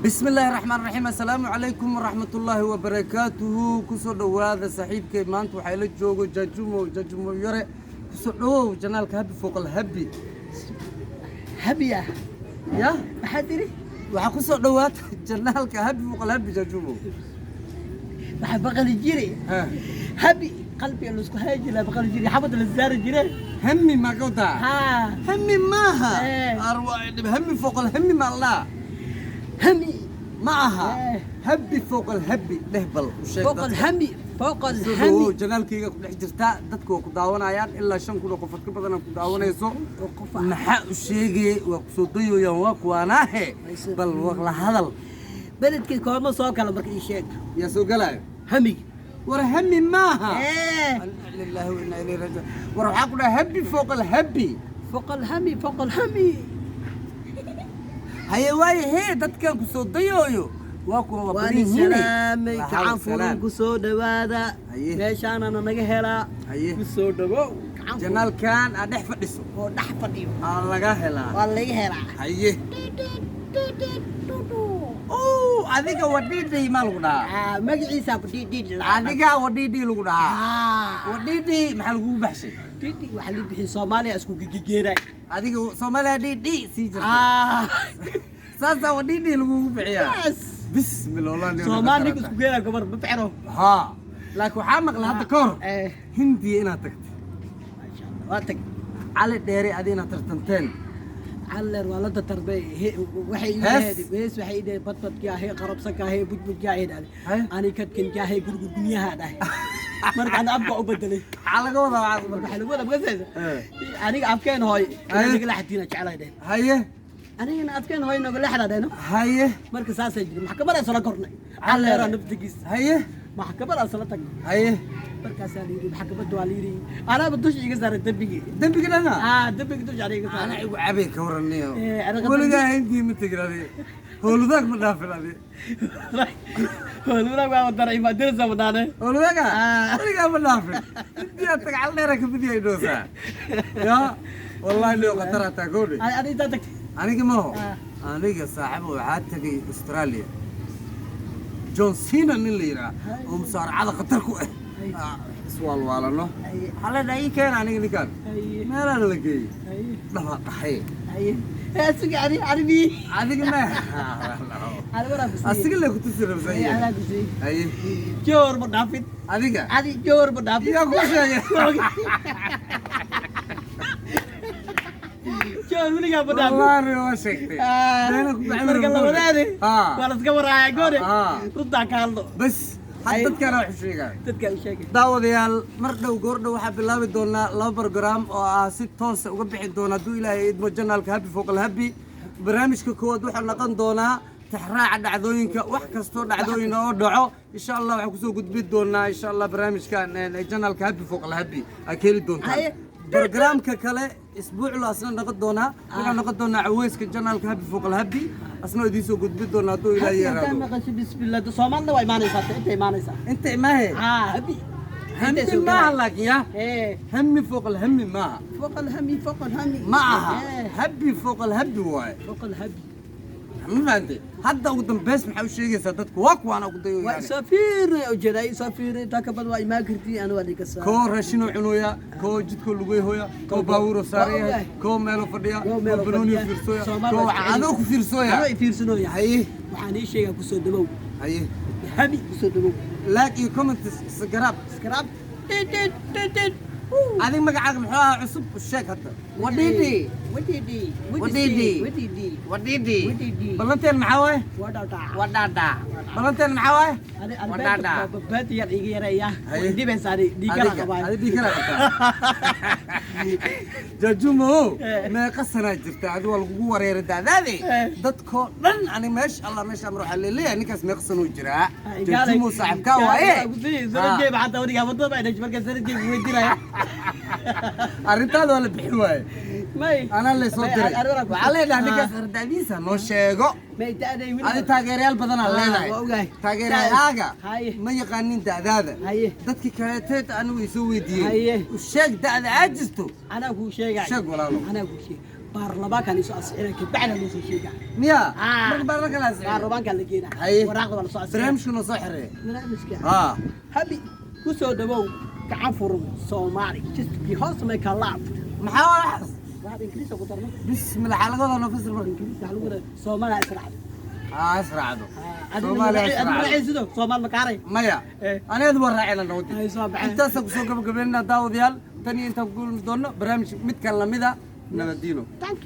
بسم الله الرحمن الرحيم السلام عليكم ورحمة الله وبركاته كسر هذا صاحب كيمانت وحيل جوجو جاجومو يرى كسر جنالك هبي فوق الهبي هبية يا محدري وحكسر دوات جنالك هبي فوق الهبي جاجومو بحب بقل الجري هبي قلبي اللي هاجي لا بقل الجري حبط الزار الجري همي ما قوتا ها همي ماها ايه. همي فوق الهمي ما الله همي معها هبي فوق الهبي نهبل فوق الهمي فوق الهمي جنالكيga ku dhex jirta dadku waa ku daawanayaan ilaa 5 kun oo qof ka badan ku daawanayso maxaa u sheegay waa ku soo dayoyaan waa kuwanaahe bal waqla hadal beledkii koorma soo kala markii sheeg ya soo galay hami war hami maaha lillahi wa inna ilayhi raaji'un war waxa ku dhahay habi fوق الهبي فوق الهمي فوق الهمي haye way he dadkan ku soo dayoyo waa kuwa waan salaamay gacan furan ku soo dhawaada meeshaan ana naga helaa ku soo dhawo janaalkan aan dhex fadhiso oo dhex fadhiyo aan laga helaa waa laga helaa haye adiga wadhiidhi ma lagu dhahaa magaciisa wadhiidhi adiga wadhiidhi lagu dhahaa wadhiidhi maxaa lagu baxshay wadhiidhi waxa la bixin Soomaaliya isku gigeeray adiga Soomaaliya dhidhi sii jirta saasa wadhiidhi lagu bixiyaa bismillah Soomaaliya isku geeray gabar ma bixiro ha laakiin waxa maqla hadda koor hindi inaad tagtay waa tag cali dheeri adina tartanteen علر والله تربيه وحي هذه بس وحي ده بطط جاهي قرب سكاهي بوت جاهي ده أنا كن جاهي قرق الدنيا هذا مرك أنا أبغى أبدله على قوة على قوة بس أنا أبكين هاي أنا نقول حتينا شعلا ده هاي أنا أبكين هاي نقول حدا ده هاي مرك ساس يجري محكمة أصلا كورنا علر أنا بتجيس هاي محكمة أصلا تك هاي مركز عليري محكمة دواليري أنا بدوش يجزر الدبي أنا دبي بدوش عليك أنا عبي كورنيو ولا جاي عندي متجري هو ذاك مدافع هذه هو ذاك ما ترى ما درس بدانه هو ذاك أنا مدافع أنت أتقال لي ركب بدي يدوسها يا والله لو قطرة تقولي أنا تاتك أنا كم أنا كصاحب وعادت في أستراليا جون سينا اللي ومصار على خطركوا سوال والله هلا ده كان أنا كان ما لا لقي ده حي أسيق عربي عادي ما أسيق اللي كنت تسير بزاي أنا بزاي أي جور بدافد عادي جور بدافد يا كوشة جور ولا جاب بدافد والله روشكتي مرك الله وداني ولا تكبر على جوري رد كالو بس حدد كان وحشيقة تذكر شيء داوديال مردو غوردو waxa bilaabi doona laba program oo ah si toos uga bixi doona duu ilaahay idmo janaalka habi fوق الهبي barnaamijka kood waxa noqon doona tixraaca dhacdooyinka wax kasto dhacdooyin oo dhaco insha Allah waxa ku soo gudbi doona insha Allah barnaamijkan janaalka habi فوق الهبي akeeli doonta barnaamijka kale اسبوع لا asna noqon doona waxa noqon doona caweyska janaalka habi فوق الهبي asna idin soo gudbi doona duu ilaahay yaraado بسم الله Soomaaliya way imaanaysaa انت ما هي هبي همي ما لك يا همي فوق الهم ما فوق الهمي فوق الهمي معها هبي فوق الهبي واي فوق الهبي ما انت حتى قدام بس محاول شيء صدقك واك وانا قدام يعني سفير جراي سفير تكبل واي ما كرتي انا وديك الساعه كو رشينو عنويا كو جدكو لغوي هويا كو باورو ساريا كو ميلو فديا كو بنوني فيرسويا كو عادو فيرسويا انا فيرسنويا هي waxaan ii sheegay ku soo dabow هي habi ku soo dabow لاقي كومنت سكراب هذه مقعد محوها عصب الشيك حتى وديدي بلنتين معاوي ودادا بلنتين معاوي ودادا باتي يا يا دي بنساري دي كلا هذه دي كلا جاجومو ما قصنا جرت عدو لغو ورير دادادي ددكو دن اني ما شاء الله ما شاء الله روح لي نكاس ما قصنو جرا جاجومو صاحبك وايه سرجي بعد وريغا ودو بايدج marka سرجي weydinaya arintaada wala bixi waay may ana la soo diray waxa leedahay ninka sardadiisa noo sheego adi taageerayaal badan aan leedahay taageerayaaga ma yaqaanin da'daada dadkii kaleeteed anigu isoo weydiiyey u sheeg da'da aajisto ana ku sheegay sheeg walaalo ana ku sheeg baarlamaan kan isu asixina kabacna loo soo sheega miya Ah. marka baarla kalaas baarlamaan kan la geena Haye. waraaqda wala soo asixina barnaamijku noo soo xirey barnaamijka ha habi ku soo dhawow gacan furan Soomaali just because make a laugh maxaa waxaas waxa ingiriisi ku darno bismillah xaaladaha noo fasir mar ingiriisi waxa lagu dhahay Soomaali israacdo ha israacdo Soomaali Soomaali israacdo. israacdo Soomaali ma kaaray maya Eh. aniga waa raacina nowdi ay soo baxay intaas ku soo gabagabeynaa daawadayaal tan iyo inta ku doonno barnaamij mid kan lamida nabadiino